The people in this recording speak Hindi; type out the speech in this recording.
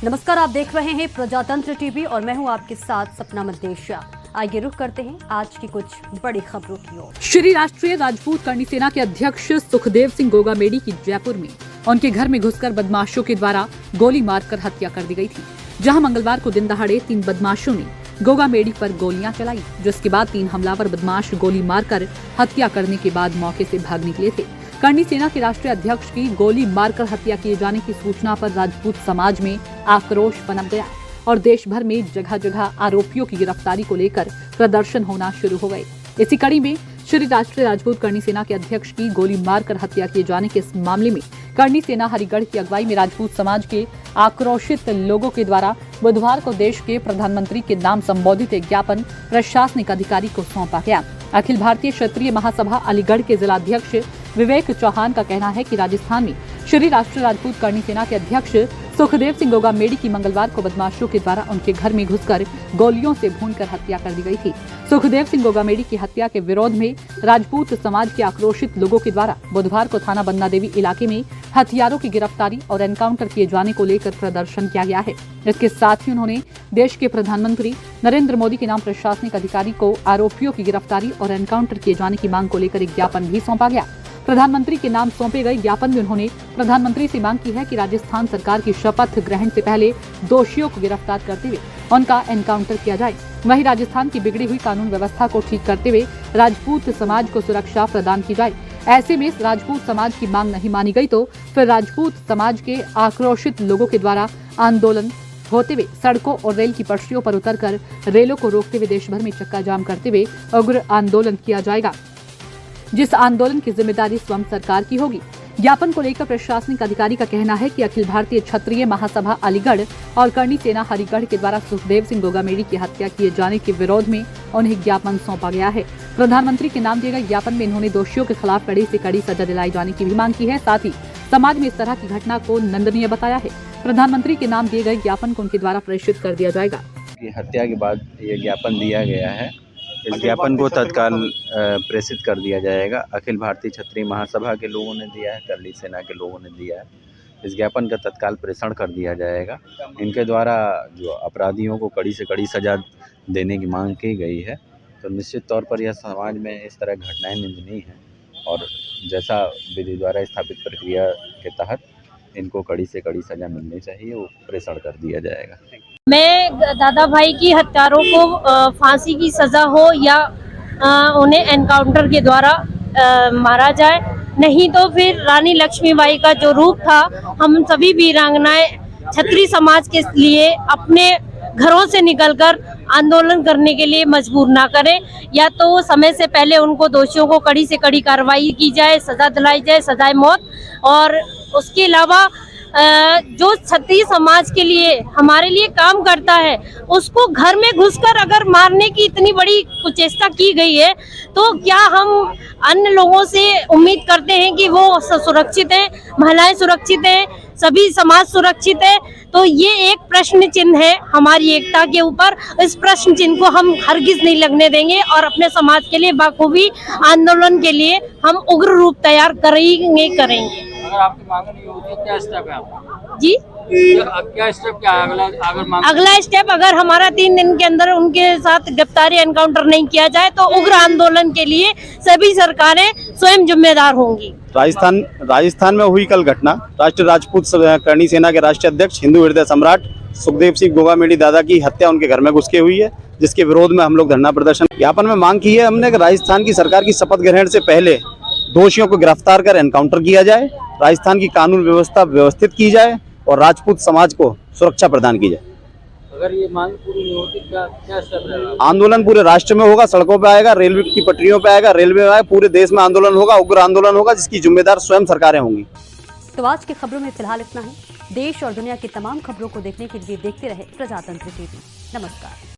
नमस्कार, आप देख रहे हैं प्रजातंत्र टीवी और मैं हूं आपके साथ सपना मदेशिया। आइए रुख करते हैं आज की कुछ बड़ी खबरों की ओर। श्री राष्ट्रीय राजपूत करणी सेना के अध्यक्ष सुखदेव सिंह गोगामेडी की जयपुर में उनके घर में घुसकर बदमाशों के द्वारा गोली मारकर हत्या कर दी गई थी, जहां मंगलवार को दिन दहाड़े 3 बदमाशों ने गोगामेडी पर गोलियां चलाई, जिसके बाद 3 हमलावर बदमाश गोली मारकर हत्या करने के बाद मौके से भाग निकले थे। करणी सेना के राष्ट्रीय अध्यक्ष की गोली मारकर हत्या किए जाने की सूचना पर राजपूत समाज में आक्रोश पनप गया और देश भर में जगह जगह आरोपियों की गिरफ्तारी को लेकर प्रदर्शन होना शुरू हो गए। इसी कड़ी में श्री राष्ट्रीय राजपूत करणी सेना के अध्यक्ष की गोली मारकर हत्या किए जाने के इस मामले में करणी सेना हरिगढ़ की अगुवाई में राजपूत समाज के आक्रोशित लोगों के द्वारा बुधवार को देश के प्रधानमंत्री के नाम संबोधित एक ज्ञापन प्रशासनिक अधिकारी को सौंपा गया। अखिल भारतीय क्षत्रिय महासभा अलीगढ़ के जिलाध्यक्ष विवेक चौहान का कहना है कि राजस्थान में श्री राष्ट्रीय राजपूत करणी सेना के अध्यक्ष सुखदेव सिंह गोगामेडी की मंगलवार को बदमाशों के द्वारा उनके घर में घुसकर गोलियों से भूनकर हत्या कर दी गई थी। सुखदेव सिंह गोगामेडी की हत्या के विरोध में राजपूत समाज के आक्रोशित लोगों के द्वारा बुधवार को थाना बन्ना देवी इलाके में हथियारों की गिरफ्तारी और एनकाउंटर किए जाने को लेकर प्रदर्शन किया गया है। इसके साथ ही उन्होंने देश के प्रधानमंत्री नरेंद्र मोदी के नाम प्रशासनिक अधिकारी को आरोपियों की गिरफ्तारी और एनकाउंटर किए जाने की मांग को लेकर एक ज्ञापन भी सौंपा गया। प्रधानमंत्री के नाम सौंपे गए ज्ञापन में उन्होंने प्रधानमंत्री से मांग की है कि राजस्थान सरकार की शपथ ग्रहण से पहले दोषियों को गिरफ्तार करते हुए उनका एनकाउंटर किया जाए। वहीं राजस्थान की बिगड़ी हुई कानून व्यवस्था को ठीक करते हुए राजपूत समाज को सुरक्षा प्रदान की जाए। ऐसे में राजपूत समाज की मांग नहीं मानी गई तो फिर राजपूत समाज के आक्रोशित लोगों के द्वारा आंदोलन होते हुए सड़कों और रेल की पटरियों पर उतरकर रेलों को रोकते हुए देश भर में चक्का जाम करते हुए उग्र आंदोलन किया जाएगा, जिस आंदोलन की जिम्मेदारी स्वयं सरकार की होगी। ज्ञापन को लेकर प्रशासनिक अधिकारी का कहना है कि अखिल भारतीय क्षत्रिय महासभा अलीगढ़ और करणी सेना हरिगढ़ के द्वारा सुखदेव सिंह गोगामेडी की हत्या किए जाने के विरोध में उन्हें ज्ञापन सौंपा गया है। प्रधानमंत्री के नाम दिए गए ज्ञापन में इन्होंने दोषियों के खिलाफ कड़ी से कड़ी सजा दिलाई जाने की भी मांग की है। साथ ही समाज में इस तरह की घटना को निंदनीय बताया है। प्रधानमंत्री के नाम दिए गए ज्ञापन को उनके द्वारा प्रेषित कर दिया जाएगा। हत्या के बाद ये ज्ञापन दिया गया है, इस ज्ञापन को तत्काल प्रेषित कर दिया जाएगा। अखिल भारतीय क्षत्रिय महासभा के लोगों ने दिया है, करणी सेना के लोगों ने दिया है। इस ज्ञापन का तत्काल प्रेषण कर दिया जाएगा। इनके द्वारा जो अपराधियों को कड़ी से कड़ी सजा देने की मांग की गई है, तो निश्चित तौर पर यह समाज में इस तरह घटनाएं निंदनीय हैं और जैसा विधि द्वारा स्थापित प्रक्रिया के तहत इनको कड़ी से कड़ी सजा मिलनी चाहिए, वो प्रेषण कर दिया जाएगा। मैं दादा भाई की हत्यारों को फांसी की सजा हो या उन्हें एनकाउंटर के द्वारा मारा जाए, नहीं तो फिर रानी लक्ष्मीबाई का जो रूप था, हम सभी वीरांगनाएं क्षत्रिय समाज के लिए अपने घरों से निकलकर आंदोलन करने के लिए मजबूर ना करें, या तो समय से पहले उनको दोषियों को कड़ी से कड़ी कार्रवाई की जाए, सजा दिलाई जाए, सजाए मौत। और उसके अलावा जो क्षत्रिय समाज के लिए हमारे लिए काम करता है, उसको घर में घुसकर अगर मारने की इतनी बड़ी कुचेष्टा की गई है, तो क्या हम अन्य लोगों से उम्मीद करते हैं कि वो सुरक्षित हैं, महिलाएं सुरक्षित हैं, सभी समाज सुरक्षित है? तो ये एक प्रश्न चिन्ह है हमारी एकता के ऊपर। इस प्रश्न चिन्ह को हम हरगिज नहीं लगने देंगे और अपने समाज के लिए बाखूबी आंदोलन के लिए हम उग्र रूप तैयार करेंगे। अगर आपकी मांग नहीं होती तो क्या स्टेप है आपका? जी, क्या स्टेप क्या है अगला स्टेप? अगर हमारा 3 दिन के अंदर उनके साथ गिरफ्तारी एनकाउंटर नहीं किया जाए तो उग्र आंदोलन के लिए सभी सरकारें स्वयं जिम्मेदार होंगी। राजस्थान में हुई कल घटना, राष्ट्रीय राजपूत करणी सेना के राष्ट्रीय अध्यक्ष हिंदू हृदय सम्राट सुखदेव सिंह गोगामेडी दादा की हत्या उनके घर में घुस के हुई है, जिसके विरोध में हम लोग धरना प्रदर्शन ज्ञापन में मांग की है हमने कि राजस्थान की सरकार की शपथ ग्रहण से पहले दोषियों को गिरफ्तार कर एनकाउंटर किया जाए, राजस्थान की कानून व्यवस्था व्यवस्थित की जाए और राजपूत समाज को सुरक्षा प्रदान की जाए। अगर ये मांग पूरी नहीं होती क्या स्टेप रहेगा? आंदोलन पूरे राष्ट्र में होगा, सड़कों पे आएगा, रेलवे की पटरियों पे आएगा, रेलवे में आएगा, पूरे देश में आंदोलन होगा, उग्र आंदोलन होगा, जिसकी जिम्मेदार स्वयं सरकारें होंगी। तो आज की खबरों में फिलहाल इतना ही। देश और दुनिया की तमाम खबरों को देखने के लिए देखते रहे प्रजातंत्र टीवी। नमस्कार।